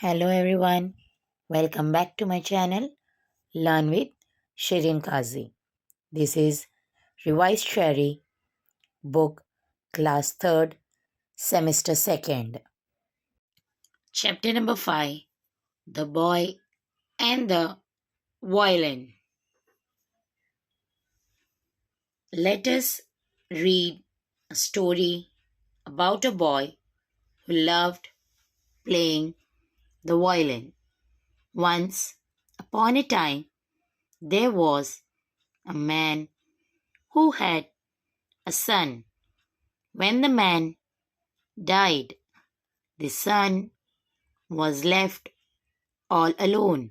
Hello everyone, welcome back to my channel Learn with Shirin Kazi. This is Revised Cherry book class 3rd semester 2nd. Chapter number 5, The Boy and the Violin. Let us read a story about a boy who loved playing the violin. Once upon a time there was a man who had a son. When the man died, the son was left all alone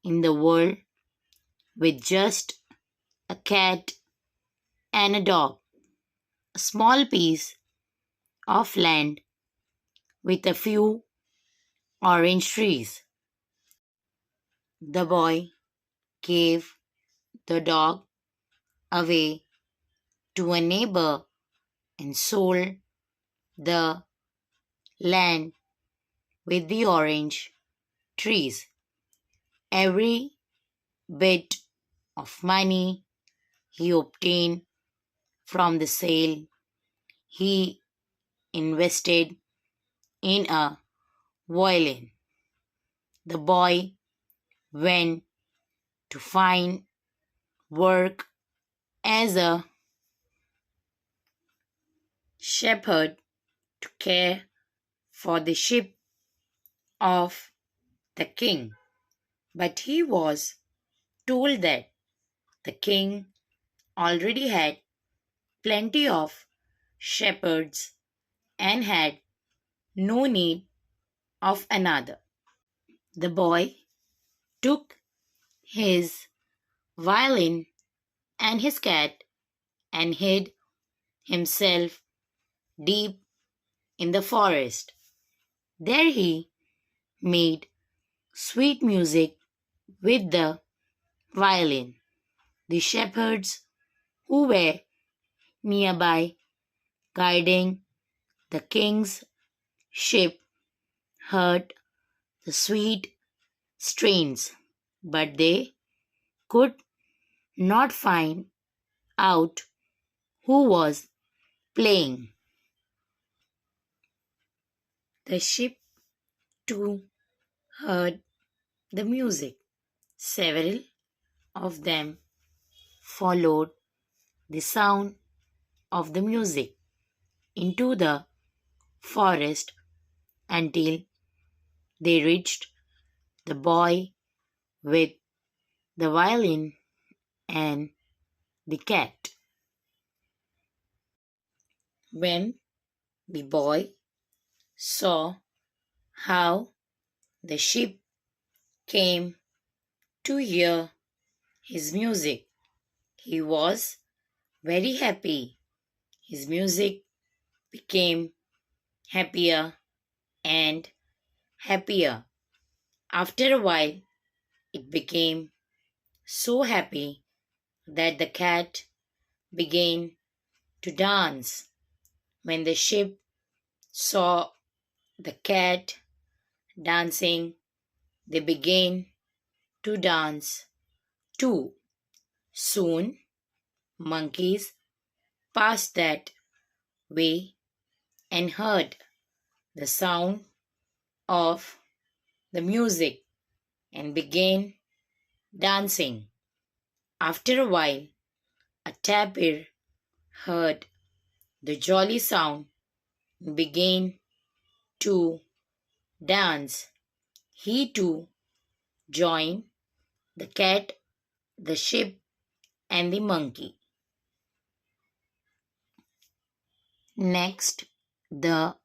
in the world with just a cat and a dog, a small piece of land with a few orange trees. The boy gave the dog away to a neighbor and sold the land with the orange trees. Every bit of money he obtained from the sale he invested in a violin. The boy went to find work as a shepherd to care for the sheep of the king. But he was told that the king already had plenty of shepherds and had no need of another. The boy took his violin and his cat and hid himself deep in the forest. There he made sweet music with the violin. The shepherds who were nearby guiding the king's sheep heard the sweet strains, but they could not find out who was playing. The sheep too heard the music. Several of them followed the sound of the music into the forest until they reached the boy with the violin and the cat. When the boy saw how the sheep came to hear his music, he was very happy. His music became happier and happier. After a while, it became so happy that the cat began to dance. When the sheep saw the cat dancing, they began to dance too. Soon, monkeys passed that way and heard the sound of the music and began dancing. After a while, a tapir heard the jolly sound and began to dance. He too joined the cat, the sheep, and the monkey. Next, the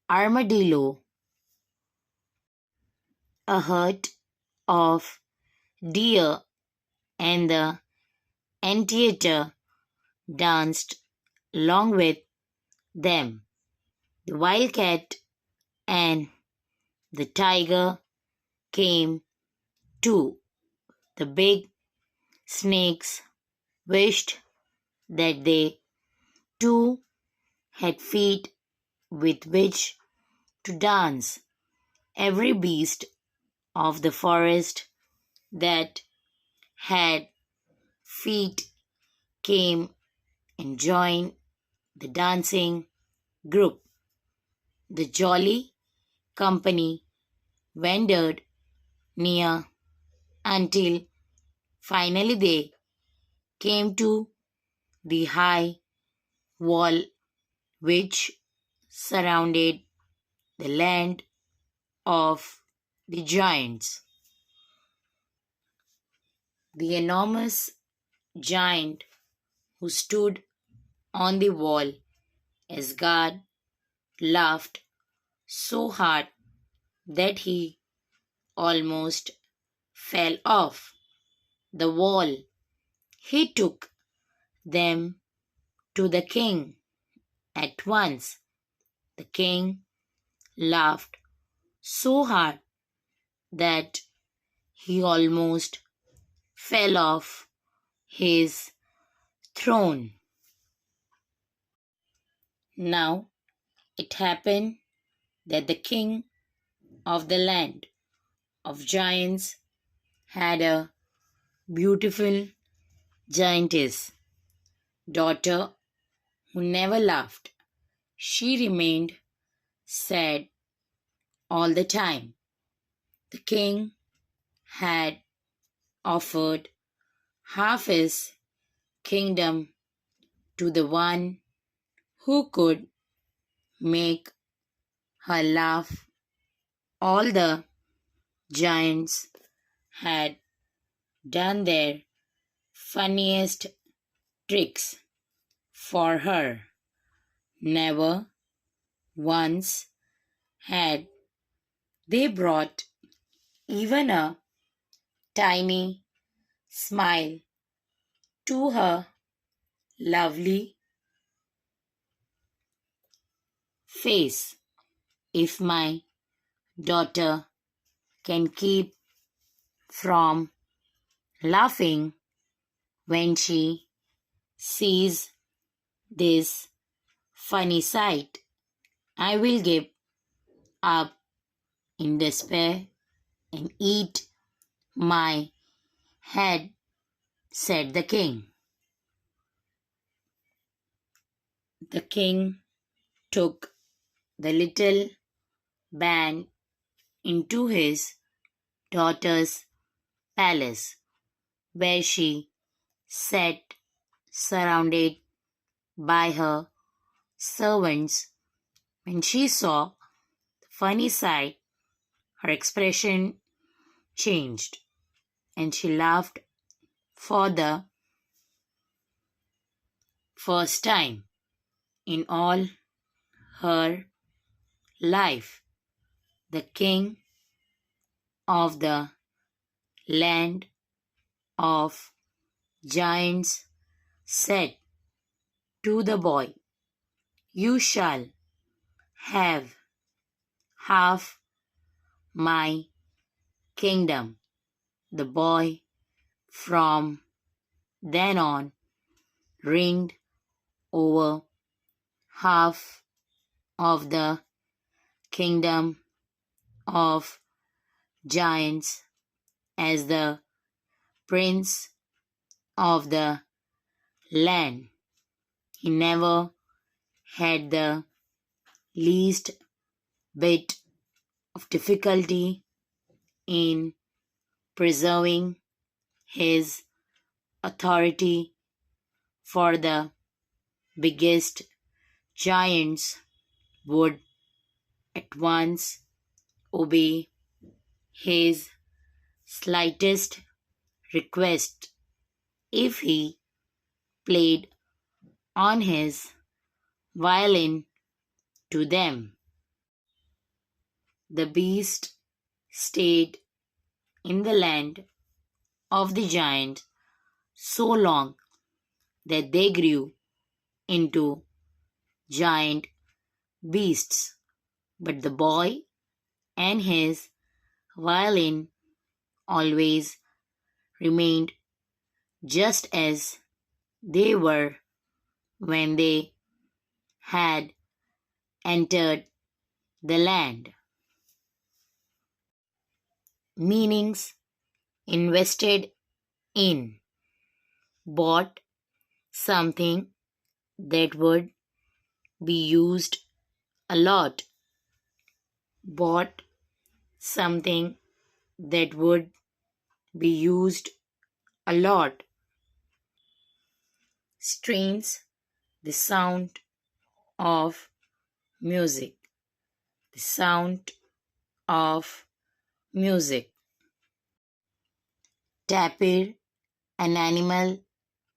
armadillo, a herd of deer, and the anteater danced along with them. The wildcat and the tiger came too. The big snakes wished that they too had feet with which to dance. every beast of the forest that had feet came and joined the dancing group. The jolly company wandered near until finally they came to the high wall which surrounded the land of the giants. The enormous giant who stood on the wall as guard laughed so hard that he almost fell off the wall. He took them to the king at once. The king laughed so hard that he almost fell off his throne. Now it happened that the king of the land of giants had a beautiful giantess daughter who never laughed. She remained sad all the time. The king had offered half his kingdom to the one who could make her laugh. All the giants had done their funniest tricks for her. Never once had they brought even a tiny smile to her lovely face. If my daughter can keep from laughing when she sees this funny sight, I will give up in despair and eat my head, said the king. The king took the little band into his daughter's palace, where she sat surrounded by her servants. When she saw the funny sight, her expression changed, and she laughed for the first time in all her life. The king of the land of giants said to the boy, "You shall have half my kingdom." The boy from then on reigned over half of the kingdom of giants as the prince of the land. He never had the least bit of difficulty in preserving his authority, for the biggest giants would at once obey his slightest request if he played on his violin to them. The beast stayed in the land of the giant so long that they grew into giant beasts. But the boy and his violin always remained just as they were when they had entered the land. meanings invested in, bought something that would be used a lot, bought something that would be used a lot, strains the sound of music, the sound of music. Tapir, an animal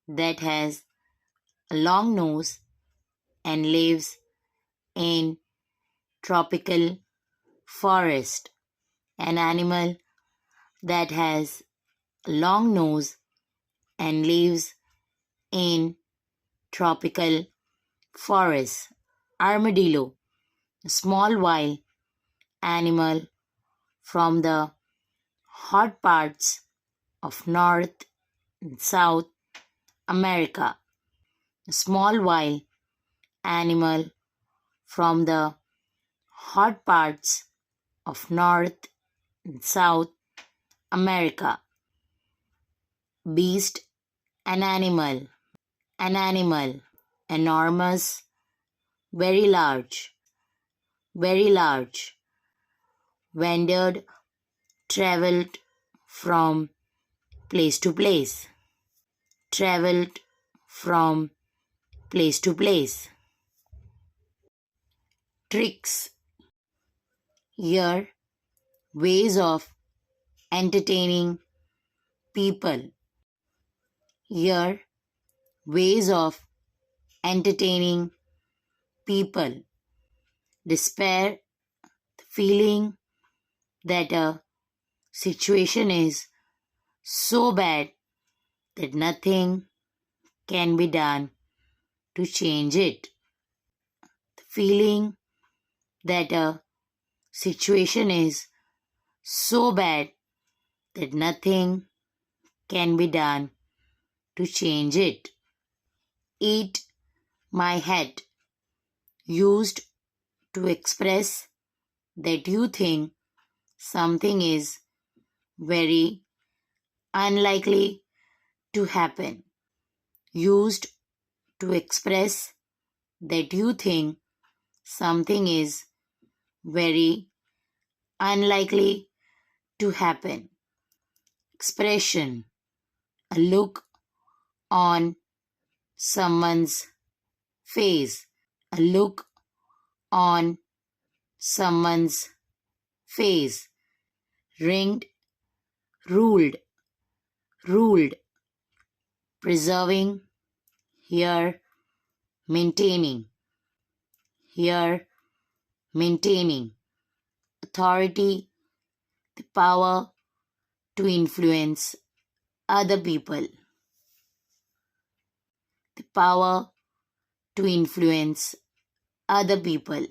that has a long nose and lives in tropical forest. An animal that has a long nose and lives in tropical forests. Armadillo, a small wild animal from the hot parts of North and South America. A small wild animal from the hot parts of North and South America. Beast, an animal, enormous, very large, wandered, traveled from place to place, traveled from place to place. Tricks, here, ways of entertaining people, here, ways of entertaining people. Despair, the feeling that a situation is so bad that nothing can be done to change it. The feeling that a situation is so bad that nothing can be done to change it. Eat my hat, used to express that you think something is very unlikely to happen. Used to express that you think something is very unlikely to happen. Expression, a look on someone's face, a look on someone's face. Ringed, ruled, preserving, here, maintaining, here, maintaining. Authority, the power to influence other people, the power to influence other people.